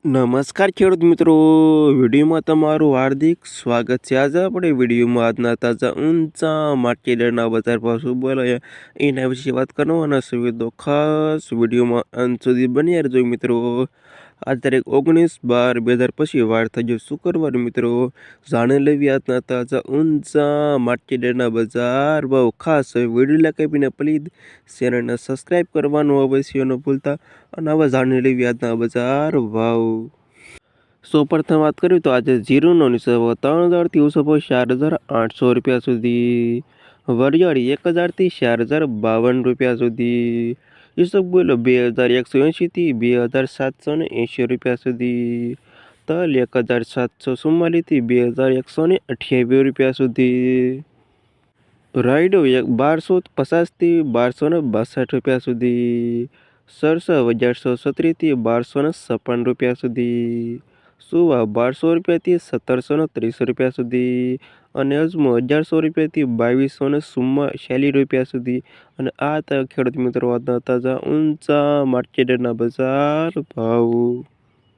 નમસ્કાર ખેડૂત મિત્રો, વિડીયોમાં તમારું હાર્દિક સ્વાગત છે। આજે આપણે વિડીયોમાં આજના તાજા ઊંચા માર્કેટના બજાર ભાવ શું બોલાયા એના વિશે વાત કરવાના છે। તો ખાસ વિડીયોમાં અંત સુધી બન્યા રહેજો મિત્રો। આજ તારીખ 19/12/2025 વાર થઈ ગયો શુક્રવાર મિત્રો। જાણી લેવી આજના તાજા ઊંચા માર્કેટના બજાર ભાવ। ખાસ વિડીયો લાઈક આપીને પ્લીઝ ચેનલને સબસ્ક્રાઈબ કરવાનું અવશ્ય ન ભૂલતા। અને હવે જાણી લેવી આજના બજાર ભાવ। સૌપ્રથમ વાત કરીએ તો આજે જીરુનો નીચો ભાવ 3000થી ઊંચો ભાવ 4800 રૂપિયા સુધી। વરિયાળી 1000થી 4052 રૂપિયા સુધી। ઈસબગુલ 2180થી 2780 રૂપિયા સુધી। તલ 1744થી 2128 રૂપિયા સુધી। રાયડો 1250થી 1262 રૂપિયા સુધી। સરસવ 1117થી 1256 રૂપિયા સુધી। સુવા 1200 રૂપિયાથી 1730 રૂપિયા સુધી। અને અજમો 1100 રૂપિયાથી 2246 રૂપિયા સુધી। અને આ ખેડૂત મિત્રો આજના તાજા ઊંચા માર્કેટના બજાર ભાવ।